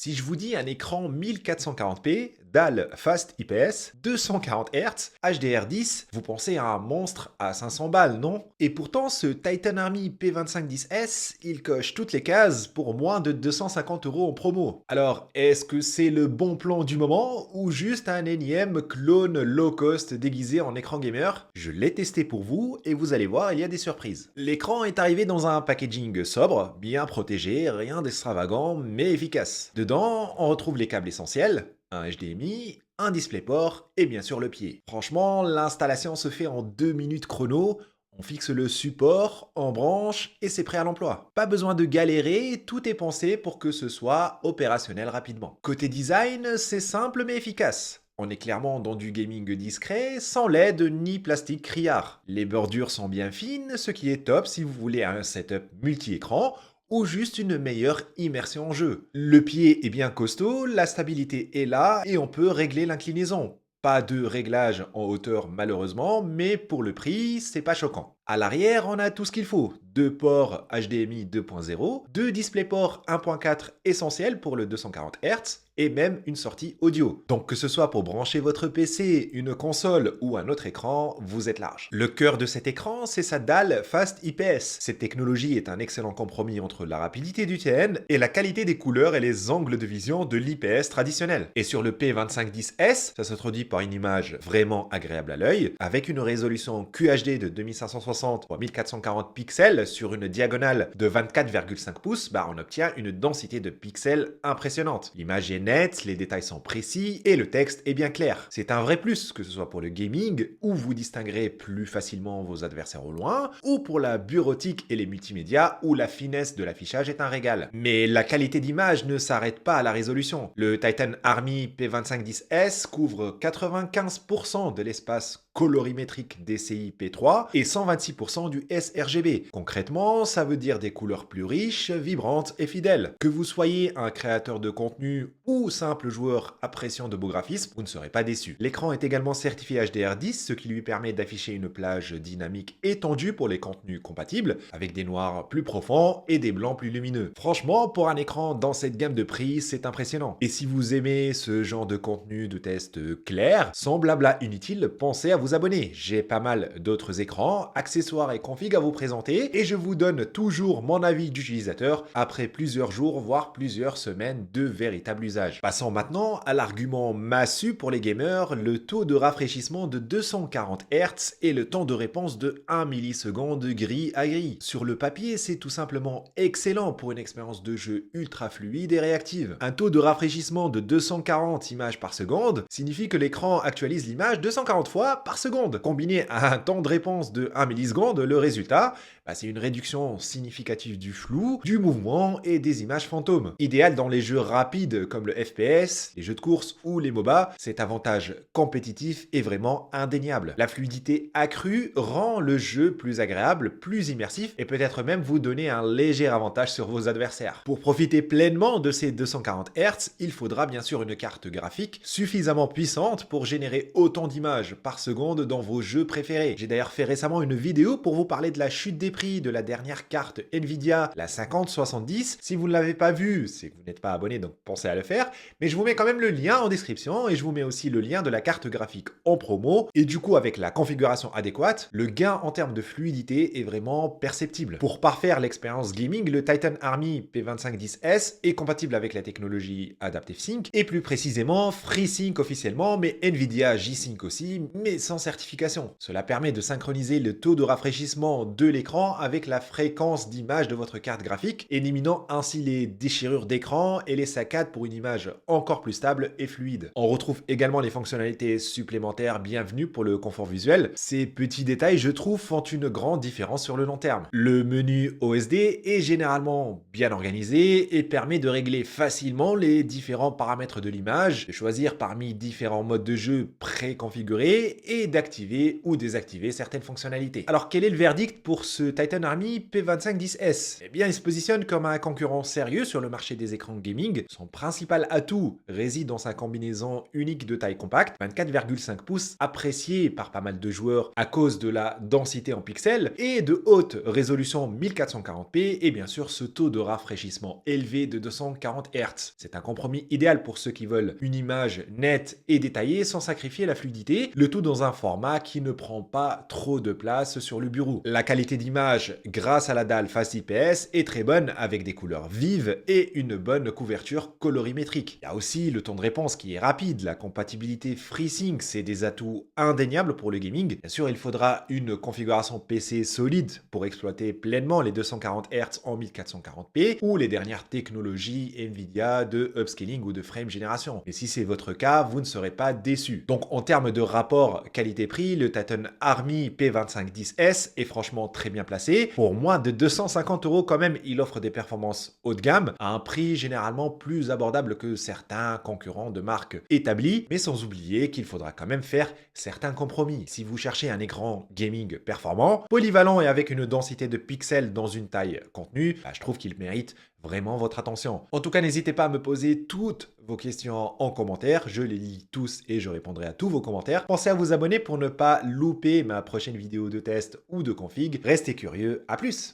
Si je vous dis un écran 1440p, dalle Fast IPS, 240 Hz, HDR10, vous pensez à un monstre à 500 balles, non? Et pourtant, ce Titan Army P2510S, il coche toutes les cases pour moins de 250 € en promo. Alors, est-ce que c'est le bon plan du moment ou juste un énième clone low cost déguisé en écran gamer? Je l'ai testé pour vous et vous allez voir, il y a des surprises. L'écran est arrivé dans un packaging sobre, bien protégé, rien d'extravagant mais efficace. Dedans, on retrouve les câbles essentiels, un HDMI, un DisplayPort et bien sûr le pied. Franchement, l'installation se fait en 2 minutes chrono. On fixe le support, en branche et c'est prêt à l'emploi. Pas besoin de galérer, tout est pensé pour que ce soit opérationnel rapidement. Côté design, c'est simple mais efficace. On est clairement dans du gaming discret, sans LED ni plastique criard. Les bordures sont bien fines, ce qui est top si vous voulez un setup multi-écran ou juste une meilleure immersion en jeu. Le pied est bien costaud, la stabilité est là et on peut régler l'inclinaison. Pas de réglage en hauteur malheureusement, mais pour le prix, c'est pas choquant. À l'arrière, on a tout ce qu'il faut. Deux ports HDMI 2.0, deux DisplayPort 1.4 essentiels pour le 240 Hz et même une sortie audio. Donc que ce soit pour brancher votre PC, une console ou un autre écran, vous êtes large. Le cœur de cet écran, c'est sa dalle Fast IPS. Cette technologie est un excellent compromis entre la rapidité du TN et la qualité des couleurs et les angles de vision de l'IPS traditionnel. Et sur le P2510S, ça se traduit par une image vraiment agréable à l'œil, avec une résolution QHD de 2560 x 1440 pixels sur une diagonale de 24,5 pouces, on obtient une densité de pixels impressionnante. L'image est nette, les détails sont précis et le texte est bien clair. C'est un vrai plus, que ce soit pour le gaming, où vous distinguerez plus facilement vos adversaires au loin, ou pour la bureautique et les multimédias, où la finesse de l'affichage est un régal. Mais la qualité d'image ne s'arrête pas à la résolution. Le Titan Army P2510S couvre 95% de l'espace colorimétrique DCI P3 et 126% du sRGB. Concrètement, ça veut dire des couleurs plus riches, vibrantes et fidèles. Que vous soyez un créateur de contenu ou simple joueur appréciant de beaux graphismes, vous ne serez pas déçu. L'écran est également certifié HDR10, ce qui lui permet d'afficher une plage dynamique étendue pour les contenus compatibles, avec des noirs plus profonds et des blancs plus lumineux. Franchement, pour un écran dans cette gamme de prix, c'est impressionnant. Et si vous aimez ce genre de contenu de test clair, sans blabla inutile, pensez à vous abonner. J'ai pas mal d'autres écrans, accessoires et configs à vous présenter et je vous donne toujours mon avis d'utilisateur après plusieurs jours voire plusieurs semaines de véritable usage. Passons maintenant à l'argument massu pour les gamers, le taux de rafraîchissement de 240 Hz et le temps de réponse de 1 milliseconde gris à gris. Sur le papier, c'est tout simplement excellent pour une expérience de jeu ultra fluide et réactive. Un taux de rafraîchissement de 240 images par seconde signifie que l'écran actualise l'image 240 fois par seconde. Combiné à un temps de réponse de 1 milliseconde, le résultat, c'est une réduction significative du flou, du mouvement et des images fantômes. Idéal dans les jeux rapides comme le FPS, les jeux de course ou les MOBA, cet avantage compétitif est vraiment indéniable. La fluidité accrue rend le jeu plus agréable, plus immersif et peut-être même vous donner un léger avantage sur vos adversaires. Pour profiter pleinement de ces 240 Hz, il faudra bien sûr une carte graphique suffisamment puissante pour générer autant d'images par seconde dans vos jeux préférés. J'ai d'ailleurs fait récemment une vidéo pour vous parler de la chute des prix de la dernière carte Nvidia, la 5070. Si vous ne l'avez pas vue, c'est que vous n'êtes pas abonné, donc pensez à le faire. Mais je vous mets quand même le lien en description et je vous mets aussi le lien de la carte graphique en promo. Et du coup, avec la configuration adéquate, le gain en termes de fluidité est vraiment perceptible. Pour parfaire l'expérience gaming, le Titan Army P2510S est compatible avec la technologie Adaptive Sync et plus précisément FreeSync officiellement, mais Nvidia G-Sync aussi, mais sans certification. Cela permet de synchroniser le taux de rafraîchissement de l'écran avec la fréquence d'image de votre carte graphique, éliminant ainsi les déchirures d'écran et les saccades pour une image encore plus stable et fluide. On retrouve également les fonctionnalités supplémentaires bienvenues pour le confort visuel. Ces petits détails, je trouve, font une grande différence sur le long terme. Le menu OSD est généralement bien organisé et permet de régler facilement les différents paramètres de l'image, de choisir parmi différents modes de jeu préconfigurés et d'activer ou désactiver certaines fonctionnalités. Alors quel est le verdict pour ce Titan Army P2510S. Eh bien, il se positionne comme un concurrent sérieux sur le marché des écrans gaming. Son principal atout réside dans sa combinaison unique de taille compacte, 24,5 pouces, appréciée par pas mal de joueurs à cause de la densité en pixels, et de haute résolution 1440p, et bien sûr ce taux de rafraîchissement élevé de 240 Hz. C'est un compromis idéal pour ceux qui veulent une image nette et détaillée sans sacrifier la fluidité, le tout dans un format qui ne prend pas trop de place sur le bureau. La qualité d'image, grâce à la dalle Fast IPS, est très bonne avec des couleurs vives et une bonne couverture colorimétrique. Il y a aussi le temps de réponse qui est rapide, la compatibilité FreeSync, c'est des atouts indéniables pour le gaming. Bien sûr, il faudra une configuration PC solide pour exploiter pleinement les 240 Hz en 1440p ou les dernières technologies Nvidia de upscaling ou de frame génération. Et si c'est votre cas, vous ne serez pas déçu. Donc en termes de rapport qualité-prix, le Titan Army P2510S est franchement très bien placé. Pour moins de 250 € quand même, il offre des performances haut de gamme à un prix généralement plus abordable que certains concurrents de marques établies, mais sans oublier qu'il faudra quand même faire certains compromis. Si vous cherchez un écran gaming performant, polyvalent et avec une densité de pixels dans une taille contenue, je trouve qu'il mérite vraiment votre attention. En tout cas, n'hésitez pas à me poser toutes vos questions en commentaire, je les lis tous et je répondrai à tous vos commentaires. Pensez à vous abonner pour ne pas louper ma prochaine vidéo de test ou de config. Restez curieux, à plus!